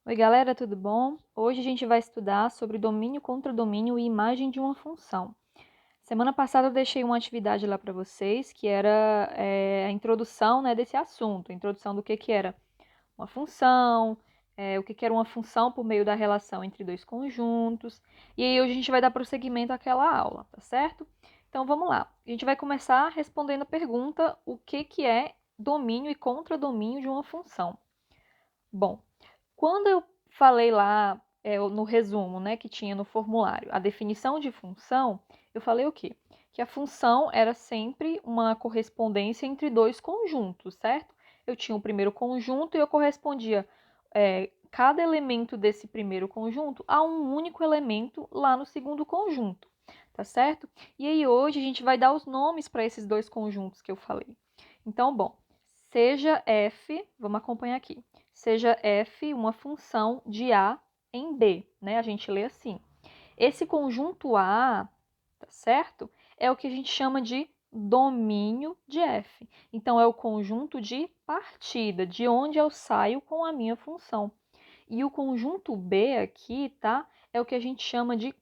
Oi, galera, tudo bom? Hoje a gente vai estudar sobre domínio, contradomínio e imagem de uma função. Semana passada eu deixei uma atividade lá para vocês, que era a introdução, né, desse assunto, a introdução do que era uma função, o que era uma função por meio da relação entre dois conjuntos. E aí hoje a gente vai dar prosseguimento àquela aula, tá certo? Então vamos lá. A gente vai começar respondendo a pergunta: o que é domínio e contradomínio de uma função? Bom, quando eu falei lá no resumo, né, que tinha no formulário, a definição de função, eu falei o quê? Que a função era sempre uma correspondência entre dois conjuntos, certo? Eu tinha o primeiro conjunto e eu correspondia cada elemento desse primeiro conjunto a um único elemento lá no segundo conjunto, tá certo? E aí hoje a gente vai dar os nomes para esses dois conjuntos que eu falei. Então, bom, seja f, vamos acompanhar aqui, seja f uma função de A em B, né? A gente lê assim. Esse conjunto A, tá certo? É o que a gente chama de domínio de f. Então, é o conjunto de partida, de onde eu saio com a minha função. E o conjunto B aqui, tá? É o que a gente chama de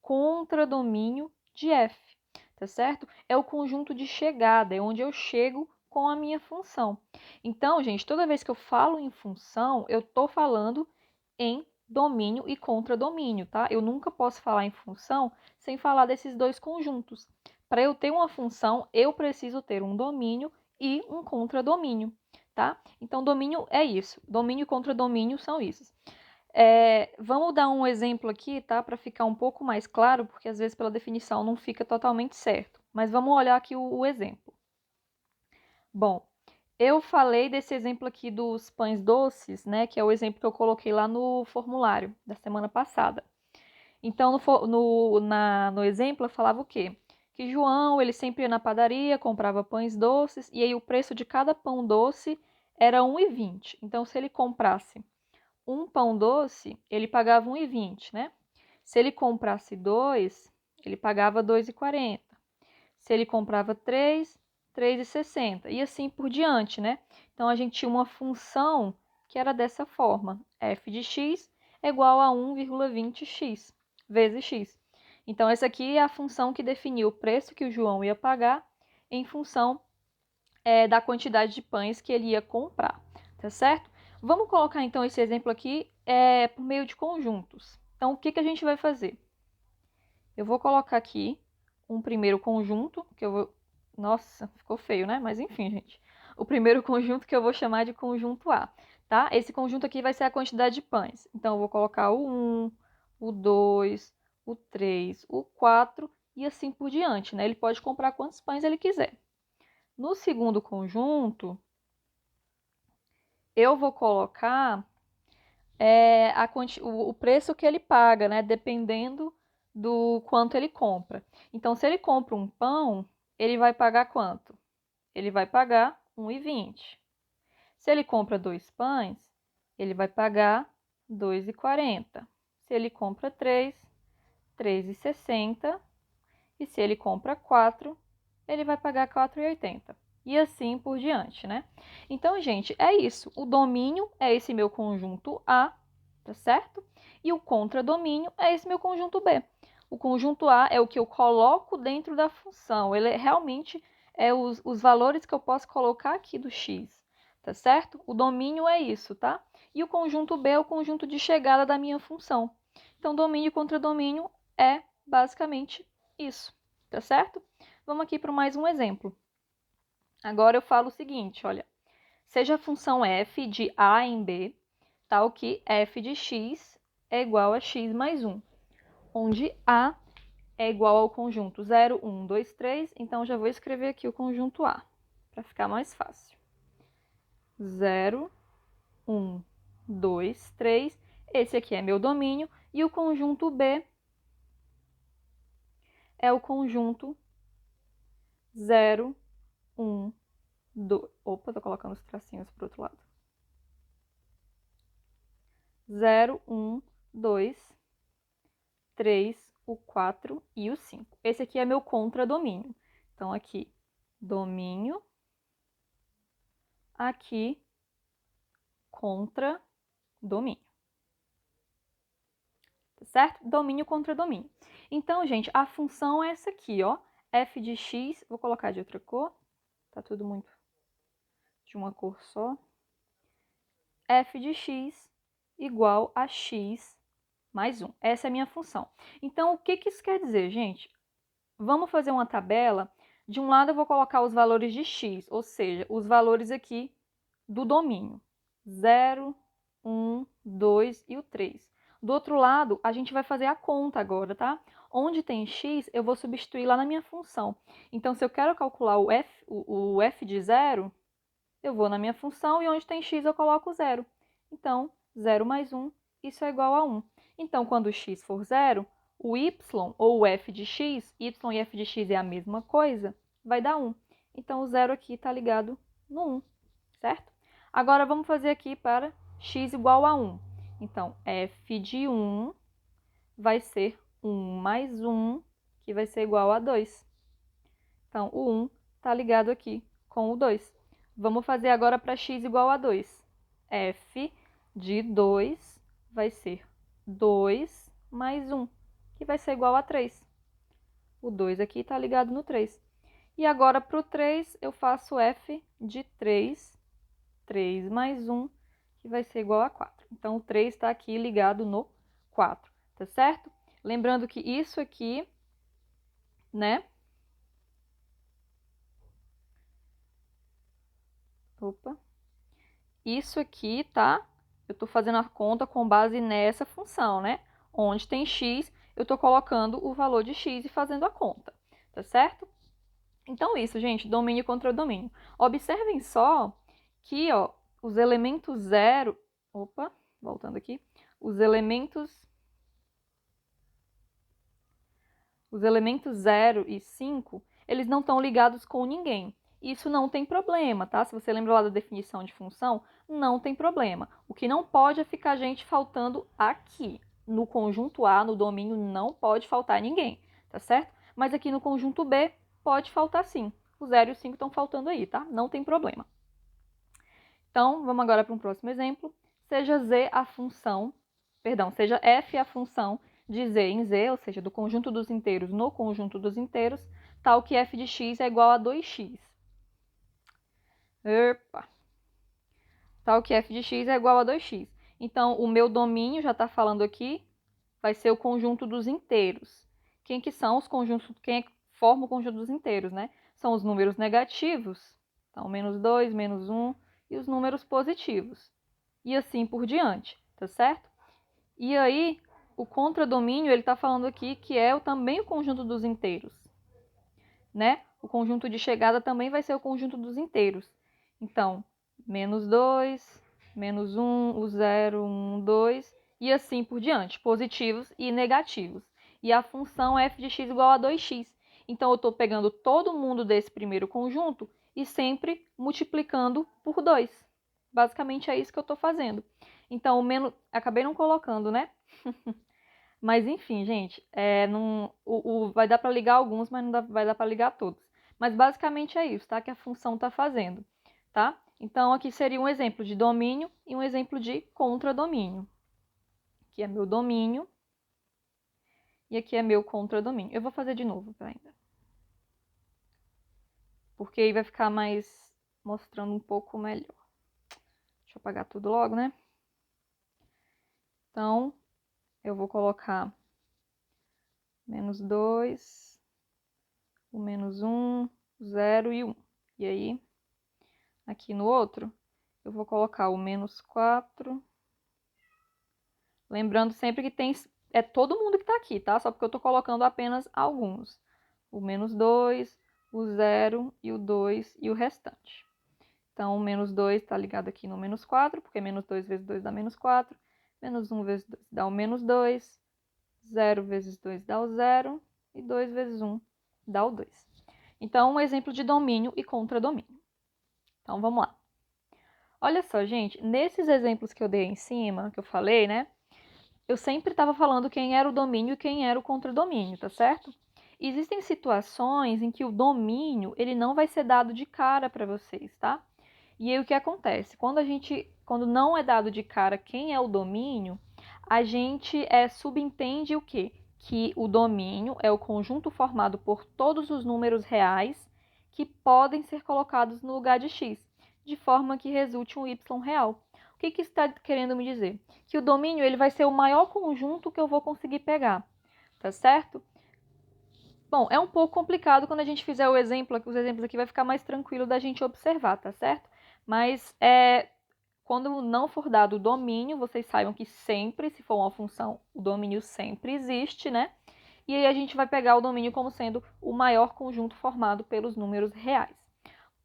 contradomínio de f, tá certo? É o conjunto de chegada, é onde eu chego com a minha função. Então, gente, toda vez que eu falo em função, eu estou falando em domínio e contradomínio, tá? Eu nunca posso falar em função sem falar desses dois conjuntos. Para eu ter uma função, eu preciso ter um domínio e um contradomínio, tá? Então, domínio é isso. Domínio e contradomínio são isso. Vamos dar um exemplo aqui, tá? Para ficar um pouco mais claro, porque às vezes pela definição não fica totalmente certo. Mas vamos olhar aqui o exemplo. Bom, eu falei desse exemplo aqui dos pães doces, né? Que é o exemplo que eu coloquei lá no formulário da semana passada. Então, no exemplo, eu falava o quê? Que João, ele sempre ia na padaria, comprava pães doces, e aí o preço de cada pão doce era 1,20. Então, se ele comprasse um pão doce, ele pagava 1,20, né? Se ele comprasse dois, ele pagava 2,40. Se ele comprava três, 3,60. E assim por diante, né? Então, a gente tinha uma função que era dessa forma. F de x é igual a 1,20x vezes x. Então, essa aqui é a função que definiu o preço que o João ia pagar em função da quantidade de pães que ele ia comprar, tá certo? Vamos colocar então esse exemplo aqui por meio de conjuntos. Então, o que a gente vai fazer? Eu vou colocar aqui um primeiro conjunto, que eu vou... Nossa, ficou feio, né? Mas enfim, gente. O primeiro conjunto que eu vou chamar de conjunto A, tá? Esse conjunto aqui vai ser a quantidade de pães. Então, eu vou colocar o 1, o 2, o 3, o 4 e assim por diante, né? Ele pode comprar quantos pães ele quiser. No segundo conjunto, eu vou colocar o preço que ele paga, né? Dependendo do quanto ele compra. Então, se ele compra um pão, ele vai pagar quanto? Ele vai pagar 1,20. Se ele compra dois pães, ele vai pagar 2,40. Se ele compra três, 3,60. E se ele compra quatro, ele vai pagar 4,80. E assim por diante, né? Então, gente, é isso. O domínio é esse meu conjunto A, tá certo? E o contradomínio é esse meu conjunto B. O conjunto A é o que eu coloco dentro da função. Ele realmente é os valores que eu posso colocar aqui do x, tá certo? O domínio é isso, tá? E o conjunto B é o conjunto de chegada da minha função. Então, domínio e contradomínio é basicamente isso, tá certo? Vamos aqui para mais um exemplo. Agora eu falo o seguinte, olha. Seja a função f de a em b, tal que f de x é igual a x mais 1, onde a é igual ao conjunto 0, 1, 2, 3. Então, já vou escrever aqui o conjunto A, para ficar mais fácil. 0, 1, 2, 3. Esse aqui é meu domínio. E o conjunto B é o conjunto 0, 1, 2. Opa, tô colocando os tracinhos pro outro lado. 0, 1, 2, 3, o 4 e o 5. Esse aqui é meu contradomínio. Então, aqui, domínio. Aqui, contradomínio. certo? Domínio contra domínio. Então, gente, a função é essa aqui, ó. F de x, vou colocar de outra cor, tá tudo muito de uma cor só. F de x igual a x mais 1. Essa é a minha função. Então, o que isso quer dizer, gente? Vamos fazer uma tabela. De um lado eu vou colocar os valores de x, ou seja, os valores aqui do domínio. 0, 1, 2 e o 3. Do outro lado, a gente vai fazer a conta agora, tá? Onde tem x, eu vou substituir lá na minha função. Então, se eu quero calcular o f de 0, eu vou na minha função e onde tem x eu coloco 0. Então, 0 mais 1, isso é igual a 1. Então, quando o x for 0, o y ou o f de x, y e f de x é a mesma coisa, vai dar 1. Então, o 0 aqui está ligado no 1, certo? Agora, vamos fazer aqui para x igual a 1. Então, f de 1 vai ser 1 mais 1, que vai ser igual a 2. Então, o 1 está ligado aqui com o 2. Vamos fazer agora para x igual a 2. F de 2 vai ser 2 mais 1, que vai ser igual a 3. O 2 aqui está ligado no 3. E agora, para o 3, eu faço f de 3, 3 mais 1, que vai ser igual a 4. Então, o 3 está aqui ligado no 4, tá certo? Lembrando que isso aqui, né? Opa. Isso aqui, tá? Eu estou fazendo a conta com base nessa função, né? Onde tem x, eu estou colocando o valor de x e fazendo a conta, tá certo? Então, isso, gente, domínio contra domínio. Observem só que, ó, os elementos 0... Opa, voltando aqui. Os elementos 0 e 5, eles não estão ligados com ninguém. Isso não tem problema, tá? Se você lembra lá da definição de função, não tem problema. O que não pode é ficar gente faltando aqui. No conjunto A, no domínio, não pode faltar ninguém, tá certo? Mas aqui no conjunto B, pode faltar sim. O 0 e o 5 estão faltando aí, tá? Não tem problema. Então, vamos agora para um próximo exemplo. Seja z a função, perdão, seja f a função de z em z, ou seja, do conjunto dos inteiros no conjunto dos inteiros, tal que f de x é igual a 2x. Opa! Tal que f de x é igual a 2x. Então, o meu domínio, já está falando aqui, vai ser o conjunto dos inteiros. Quem que são os conjuntos, quem forma o conjunto dos inteiros, né? São os números negativos, então, menos 2, menos 1, e os números positivos. E assim por diante, tá certo? E aí, o contradomínio, ele está falando aqui que é também o conjunto dos inteiros, né? O conjunto de chegada também vai ser o conjunto dos inteiros. Então, menos 2, menos 1, o 0, 1, 2, e assim por diante, positivos e negativos. E a função f de x igual a 2x. Então, eu estou pegando todo mundo desse primeiro conjunto e sempre multiplicando por 2. Basicamente é isso que eu estou fazendo. Então, o menos... acabei não colocando, né? Mas enfim, gente, vai dar para ligar alguns, mas não vai dar para ligar todos. Mas basicamente é isso, tá? Que a função está fazendo, tá? Então, aqui seria um exemplo de domínio e um exemplo de contradomínio. Aqui é meu domínio e aqui é meu contradomínio. Eu vou fazer de novo ainda. Porque aí vai ficar mais mostrando um pouco melhor. Deixa eu apagar tudo logo, né? Então, eu vou colocar menos 2, o menos 1, 0 e 1. E aí, aqui no outro, eu vou colocar o menos 4. Lembrando sempre que é todo mundo que está aqui, tá? Só porque eu estou colocando apenas alguns. O menos 2, o 0 e o 2 e o restante. Então, o menos 2 está ligado aqui no menos 4, porque menos 2 vezes 2 dá menos 4. Menos 1 vezes 2 dá o menos 2. 0 vezes 2 dá o 0. E 2 vezes 1 dá o 2. Então, um exemplo de domínio e contradomínio. Então, vamos lá. Olha só, gente, nesses exemplos que eu dei em cima, que eu falei, né? Eu sempre estava falando quem era o domínio e quem era o contradomínio, tá certo? Existem situações em que o domínio, ele não vai ser dado de cara para vocês, tá? E aí o que acontece? Quando não é dado de cara quem é o domínio, a gente subentende o quê? Que o domínio é o conjunto formado por todos os números reais que podem ser colocados no lugar de x, de forma que resulte um y real. O que isso está querendo me dizer? Que o domínio ele vai ser o maior conjunto que eu vou conseguir pegar, tá certo? Bom, é um pouco complicado quando a gente fizer os exemplos aqui vai ficar mais tranquilo da gente observar, tá certo? Mas quando não for dado o domínio, vocês saibam que sempre, se for uma função, o domínio sempre existe, né? E aí a gente vai pegar o domínio como sendo o maior conjunto formado pelos números reais.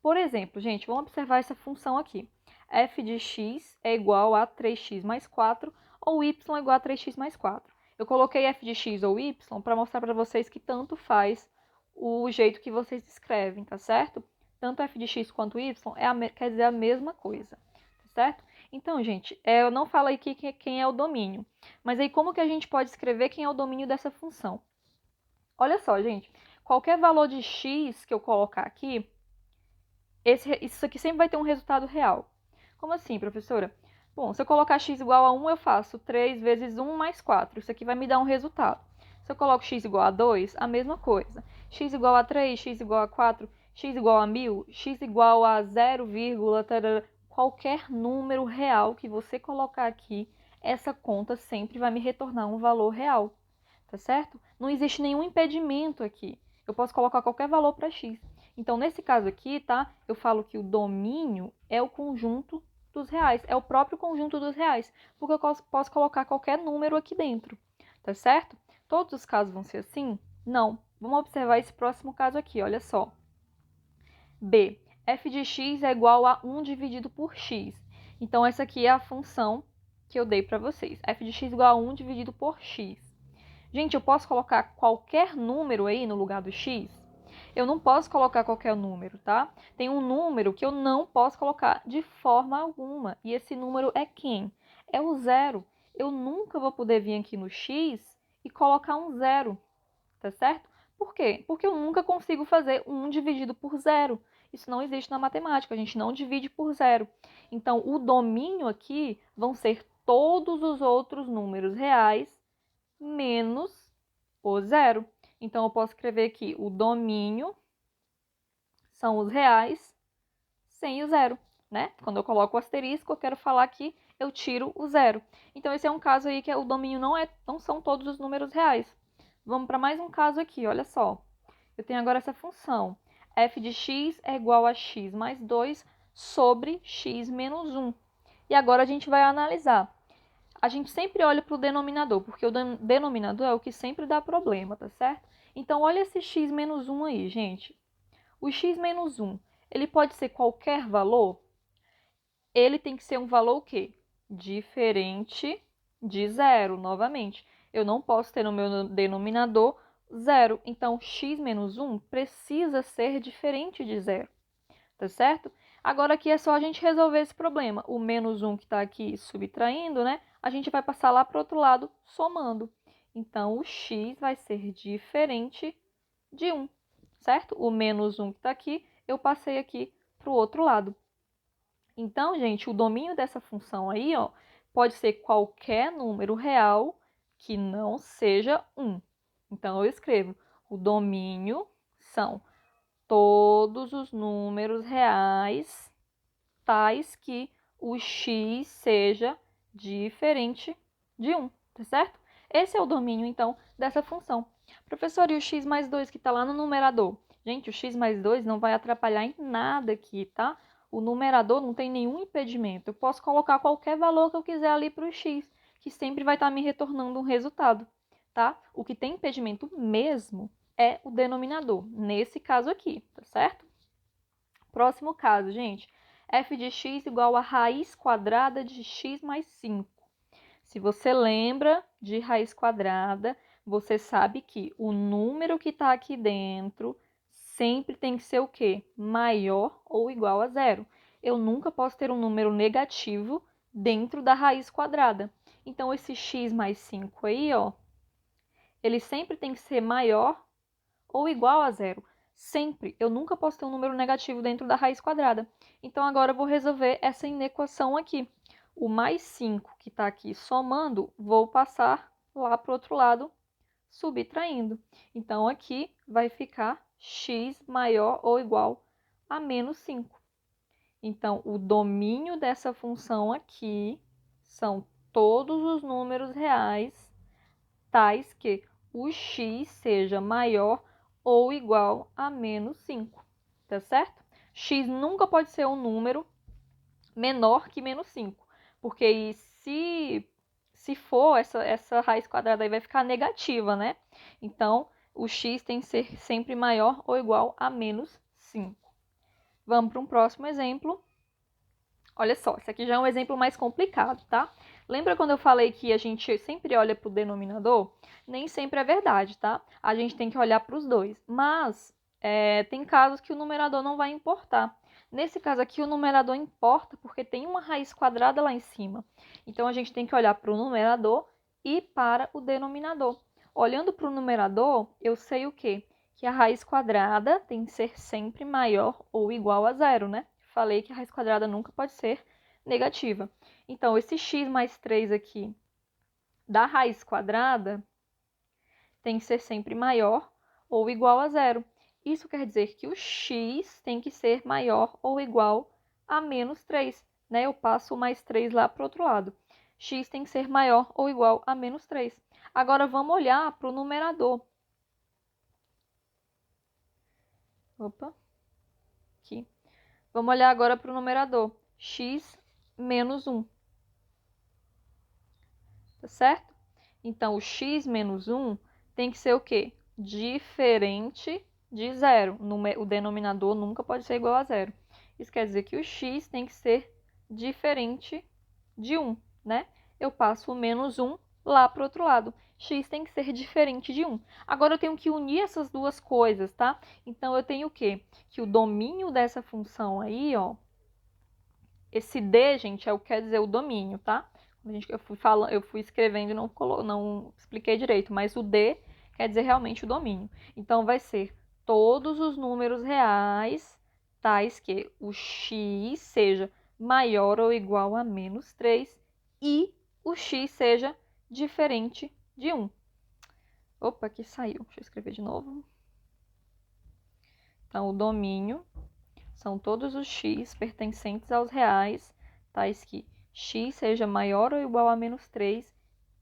Por exemplo, gente, vamos observar essa função aqui. F de x é igual a 3x mais 4 ou y é igual a 3x mais 4. Eu coloquei f de x ou y para mostrar para vocês que tanto faz o jeito que vocês escrevem, tá certo? Tanto f de x quanto y quer dizer a mesma coisa, tá certo? Então, gente, eu não falo aqui quem é o domínio, mas aí como que a gente pode escrever quem é o domínio dessa função? Olha só, gente, qualquer valor de x que eu colocar aqui, isso aqui sempre vai ter um resultado real. Como assim, professora? Bom, se eu colocar x igual a 1, eu faço 3 vezes 1 mais 4. Isso aqui vai me dar um resultado. Se eu coloco x igual a 2, a mesma coisa. X igual a 3, x igual a 4, x igual a 1000, x igual a 0, qualquer número real que você colocar aqui, essa conta sempre vai me retornar um valor real, tá certo? Não existe nenhum impedimento aqui. Eu posso colocar qualquer valor para x. Então, nesse caso aqui, tá? Eu falo que o domínio é o conjunto dos reais, é o próprio conjunto dos reais, porque eu posso colocar qualquer número aqui dentro, tá certo? Todos os casos vão ser assim? Não. Vamos observar esse próximo caso aqui, olha só. B, f de x é igual a 1 dividido por x. Então, essa aqui é a função que eu dei para vocês. F de x igual a 1 dividido por x. Gente, eu posso colocar qualquer número aí no lugar do x? Eu não posso colocar qualquer número, tá? Tem um número que eu não posso colocar de forma alguma. E esse número é quem? É o zero. Eu nunca vou poder vir aqui no x e colocar um zero, tá certo? Por quê? Porque eu nunca consigo fazer 1 dividido por zero. Isso não existe na matemática, a gente não divide por zero. Então, o domínio aqui vão ser todos os outros números reais menos o zero. Então, eu posso escrever aqui o domínio são os reais sem o zero, né? Quando eu coloco o asterisco, eu quero falar que eu tiro o zero. Então, esse é um caso aí que o domínio não são todos os números reais. Vamos para mais um caso aqui, olha só. Eu tenho agora essa função. F de x é igual a x mais 2 sobre x menos 1. E agora a gente vai analisar. A gente sempre olha para o denominador, porque o denominador é o que sempre dá problema, tá certo? Então, olha esse x menos 1 aí, gente. O x menos 1, ele pode ser qualquer valor? Ele tem que ser um valor o quê? Diferente de zero, novamente. Eu não posso ter no meu denominador zero. Então, x menos 1 precisa ser diferente de zero, tá certo? Agora aqui é só a gente resolver esse problema. O menos 1 que está aqui subtraindo, né? A gente vai passar lá para o outro lado somando. Então, o x vai ser diferente de 1, certo? O menos 1 que está aqui, eu passei aqui para o outro lado. Então, gente, o domínio dessa função aí, ó, pode ser qualquer número real que não seja 1. Então, eu escrevo, o domínio são todos os números reais, tais que o x seja diferente de 1, tá certo? Esse é o domínio, então, dessa função. Professor, e o x mais 2 que está lá no numerador? Gente, o x mais 2 não vai atrapalhar em nada aqui, tá? O numerador não tem nenhum impedimento. Eu posso colocar qualquer valor que eu quiser ali para o x, que sempre vai estar me retornando um resultado, tá? O que tem impedimento mesmo é o denominador, nesse caso aqui, tá certo? Próximo caso, gente. F de x igual a raiz quadrada de x mais 5. Se você lembra de raiz quadrada, você sabe que o número que está aqui dentro sempre tem que ser o quê? Maior ou igual a zero. Eu nunca posso ter um número negativo dentro da raiz quadrada. Então, esse x mais 5 aí, ó, ele sempre tem que ser maior ou igual a zero. Sempre. Eu nunca posso ter um número negativo dentro da raiz quadrada. Então, agora eu vou resolver essa inequação aqui. o mais 5 que está aqui somando, vou passar lá para o outro lado, subtraindo. Então, aqui vai ficar x maior ou igual a menos 5. Então, o domínio dessa função aqui são todos os números reais, tais que o x seja maior ou igual a menos 5, tá certo? X nunca pode ser um número menor que menos 5, porque se for, essa raiz quadrada aí vai ficar negativa, né? Então, o x tem que ser sempre maior ou igual a menos 5. Vamos para um próximo exemplo. Olha só, esse aqui já é um exemplo mais complicado, tá? Lembra quando eu falei que a gente sempre olha para o denominador? Nem sempre é verdade, tá? A gente tem que olhar para os dois. Mas tem casos que o numerador não vai importar. Nesse caso aqui, o numerador importa porque tem uma raiz quadrada lá em cima. Então, a gente tem que olhar para o numerador e para o denominador. Olhando para o numerador, eu sei o quê? Que a raiz quadrada tem que ser sempre maior ou igual a zero, né? Falei que a raiz quadrada nunca pode ser negativa. Então, esse x mais 3 aqui da raiz quadrada tem que ser sempre maior ou igual a zero. Isso quer dizer que o x tem que ser maior ou igual a menos 3. Né? Eu passo o mais 3 lá para o outro lado. X tem que ser maior ou igual a menos 3. Agora, vamos olhar para o numerador. Opa, aqui. Vamos olhar agora para o numerador. X menos 1. Tá certo? Então, o x menos 1 tem que ser o quê? Diferente de zero. O denominador nunca pode ser igual a zero. Isso quer dizer que o x tem que ser diferente de 1, né? Eu passo o menos 1 lá para o outro lado. X tem que ser diferente de 1. Agora, eu tenho que unir essas duas coisas, tá? Então, eu tenho o quê? Que o domínio dessa função aí, ó, esse D, gente, é o que quer dizer o domínio, tá? Eu fui escrevendo e não expliquei direito, mas o D quer dizer realmente o domínio. Então, vai ser todos os números reais, tais que o x seja maior ou igual a menos 3 e o x seja diferente de 1. Opa, aqui saiu. Deixa eu escrever de novo. Então, o domínio são todos os x pertencentes aos reais, tais que x seja maior ou igual a menos 3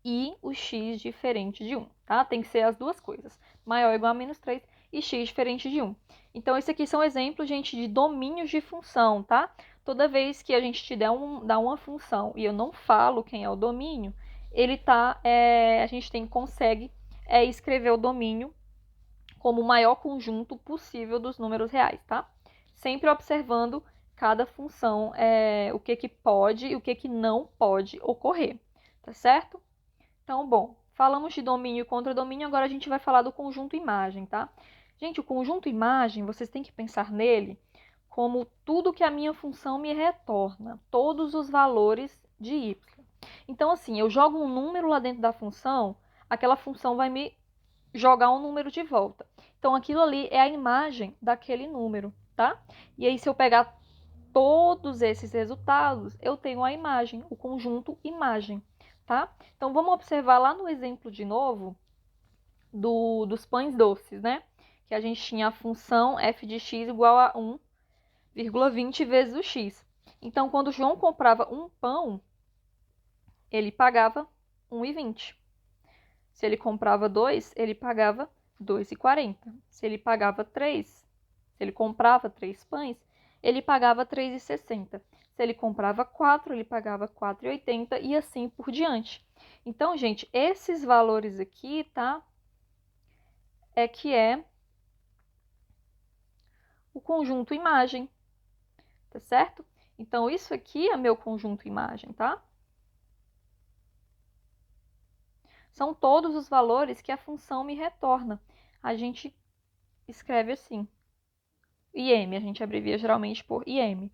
e o x diferente de 1, tá? Tem que ser as duas coisas, maior ou igual a menos 3 e x diferente de 1. Então, esses aqui são exemplos, gente, de domínios de função, tá? Toda vez que a gente te dá uma função e eu não falo quem é o domínio, a gente consegue escrever o domínio como o maior conjunto possível dos números reais, tá? Sempre observando cada função, o que pode e o que não pode ocorrer, tá certo? Então, bom, falamos de domínio e contradomínio, agora a gente vai falar do conjunto imagem, tá? Gente, o conjunto imagem, vocês têm que pensar nele como tudo que a minha função me retorna, todos os valores de y. Então, assim, eu jogo um número lá dentro da função, aquela função vai me jogar um número de volta. Então, aquilo ali é a imagem daquele número, tá? E aí, se eu pegar todos esses resultados, eu tenho a imagem, o conjunto imagem, tá? Então, vamos observar lá no exemplo de novo dos pães doces, né? Que a gente tinha a função f de x igual a 1,20 vezes o x. Então, quando o João comprava um pão, ele pagava 1,20. Se ele comprava 2, ele pagava 2,40. Se ele pagava 3, se ele comprava 3 pães, ele pagava 3,60. Se ele comprava 4, ele pagava 4,80 e assim por diante. Então, gente, esses valores aqui, tá? É o conjunto imagem, tá certo? Então, isso aqui é meu conjunto imagem, tá? São todos os valores que a função me retorna. A gente escreve assim. IM, a gente abrevia geralmente por IM.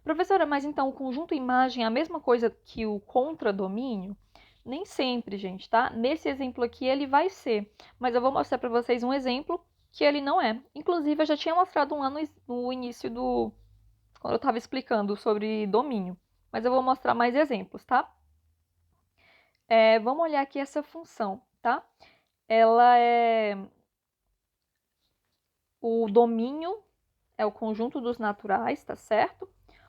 Professora, mas então o conjunto imagem é a mesma coisa que o contradomínio? Nem sempre, gente, tá? Nesse exemplo aqui ele vai ser, mas eu vou mostrar para vocês um exemplo que ele não é. Inclusive, eu já tinha mostrado um ano no início quando eu estava explicando sobre domínio. mas eu vou mostrar mais exemplos, tá? Vamos olhar aqui essa função, tá? Ela é... O domínio é o conjunto dos naturais, tá certo?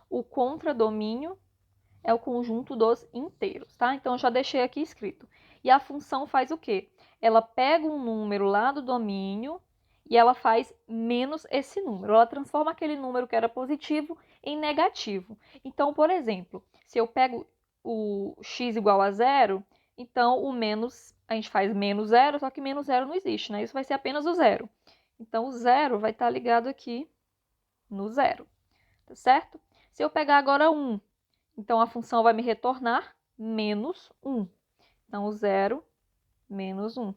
O contradomínio é o conjunto dos inteiros, tá? Então, eu já deixei aqui escrito. E a função faz o quê? Ela pega um número lá do domínio e ela faz menos esse número. Ela transforma aquele número que era positivo em negativo. Então, por exemplo, se eu pego o x igual a zero, então o menos, a gente faz menos zero, só que menos zero não existe, né? Isso vai ser apenas o zero. Então, o zero vai estar ligado aqui no zero, tá certo? Se eu pegar agora 1, então a função vai me retornar menos 1. Então, o zero menos 1.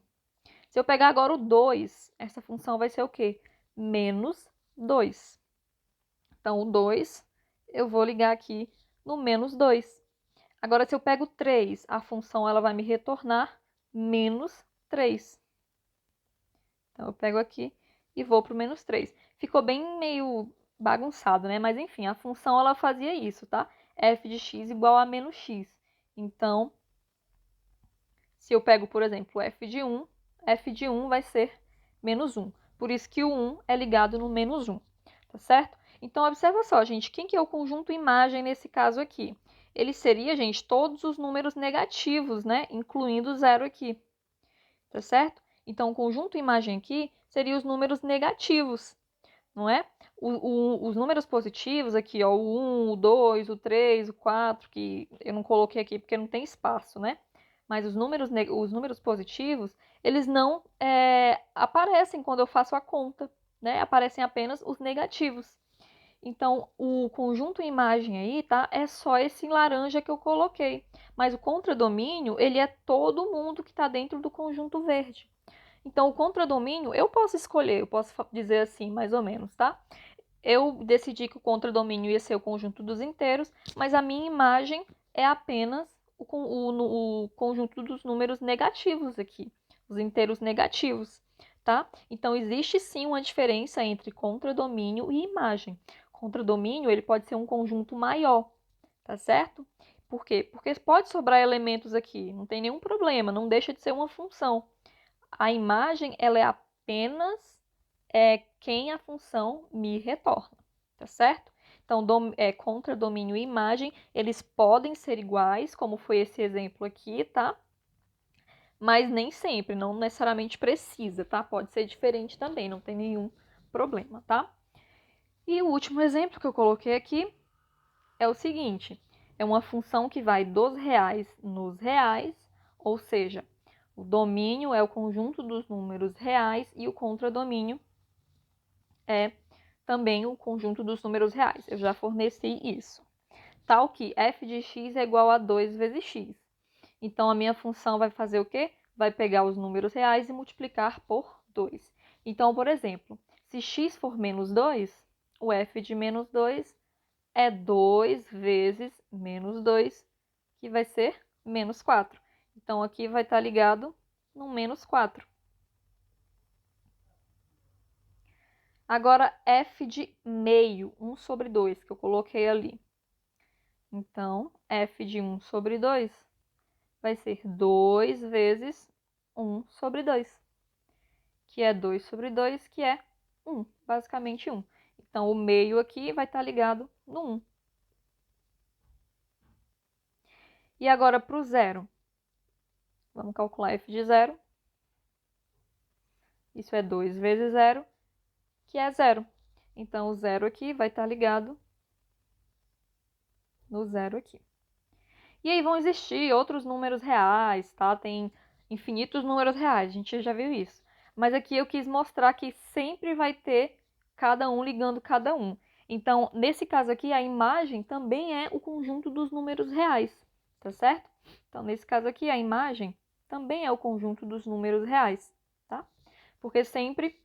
Se eu pegar agora o 2, essa função vai ser o quê? Menos 2. Então, o 2, eu vou ligar aqui no menos 2. Agora, se eu pego 3, a função ela vai me retornar menos 3. Então, eu pego aqui e vou para o menos 3. Ficou bem meio bagunçado, né? Mas, enfim, a função ela fazia isso, tá? F de x igual a menos x. Então, se eu pego, por exemplo, f de 1 vai ser menos 1. Por isso que o 1 é ligado no menos 1, tá certo? Então, observa só, gente, quem que é o conjunto imagem nesse caso aqui? Ele seria, gente, todos os números negativos, né? Incluindo o zero aqui, tá certo? Então, o conjunto imagem aqui seria os números negativos, não é? Os números positivos aqui, ó, o 1, o 2, o 3, o 4, que eu não coloquei aqui porque não tem espaço, né? Mas os números positivos, eles não aparecem quando eu faço a conta, né? Aparecem apenas os negativos. Então, o conjunto imagem aí, tá? É só esse laranja que eu coloquei. Mas o contradomínio, ele é todo mundo que está dentro do conjunto verde. Então, o contradomínio, eu posso escolher, eu posso dizer assim, mais ou menos, tá? Eu decidi que o contradomínio ia ser o conjunto dos inteiros, mas a minha imagem é apenas o conjunto dos números negativos aqui, os inteiros negativos, tá? Então, existe sim uma diferença entre contradomínio e imagem. Contradomínio, ele pode ser um conjunto maior, tá certo? Por quê? Porque pode sobrar elementos aqui, não tem nenhum problema, não deixa de ser uma função. A imagem, ela é apenas quem a função me retorna, tá certo? Então, contradomínio e imagem, eles podem ser iguais, como foi esse exemplo aqui, tá? Mas nem sempre, não necessariamente precisa, tá? Pode ser diferente também, não tem nenhum problema, tá? E o último exemplo que eu coloquei aqui é o seguinte: é uma função que vai dos reais nos reais, ou seja, o domínio é o conjunto dos números reais e o contradomínio é também o conjunto dos números reais. Eu já forneci isso. Tal que f de x é igual a 2 vezes x. Então, a minha função vai fazer o quê? Vai pegar os números reais e multiplicar por 2. Então, por exemplo, se x for menos 2, o f de menos 2 é 2 vezes menos 2, que vai ser menos 4. Então, aqui vai estar ligado no menos 4. Agora, f de meio, 1 sobre 2, que eu coloquei ali. Então, f de 1 sobre 2 vai ser 2 vezes 1 sobre 2, que é 2 sobre 2, que é 1, basicamente 1. Então, o meio aqui vai estar ligado no 1. E agora, para o zero. Vamos calcular f de zero. Isso é 2 vezes zero, que é zero. Então, o zero aqui vai estar ligado no zero aqui. E aí vão existir outros números reais, tá? Tem infinitos números reais, a gente já viu isso. Mas aqui eu quis mostrar que sempre vai ter cada um ligando cada um. Então, nesse caso aqui, a imagem também é o conjunto dos números reais, tá certo? Então, nesse caso aqui, a imagem também é o conjunto dos números reais, tá? Porque sempre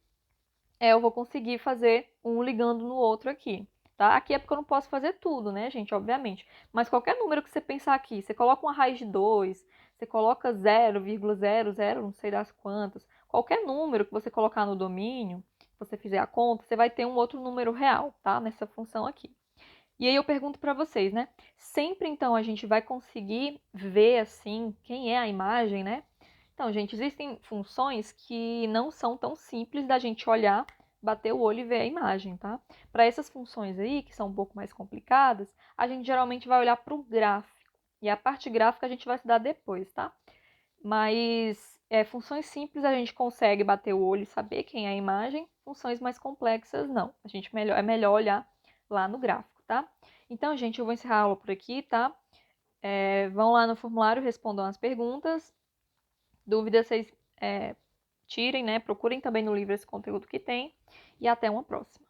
eu vou conseguir fazer um ligando no outro aqui, tá? Aqui é porque eu não posso fazer tudo, né, gente? Obviamente. Mas qualquer número que você pensar aqui, você coloca uma raiz de 2, você coloca 0,00, não sei das quantas, qualquer número que você colocar no domínio, se você fizer a conta, você vai ter um outro número real, tá? Nessa função aqui. E aí eu pergunto para vocês, né? Sempre então a gente vai conseguir ver assim quem é a imagem, né? Então, gente, existem funções que não são tão simples da gente olhar, bater o olho e ver a imagem, tá? Para essas funções aí, que são um pouco mais complicadas, a gente geralmente vai olhar para o gráfico. E a parte gráfica a gente vai estudar depois, tá? Mas funções simples a gente consegue bater o olho e saber quem é a imagem, funções mais complexas não. É melhor olhar lá no gráfico, tá? Então, gente, eu vou encerrar a aula por aqui, tá? Vão lá no formulário, respondam as perguntas. Dúvidas vocês tirem, né? Procurem também no livro esse conteúdo que tem. E até uma próxima.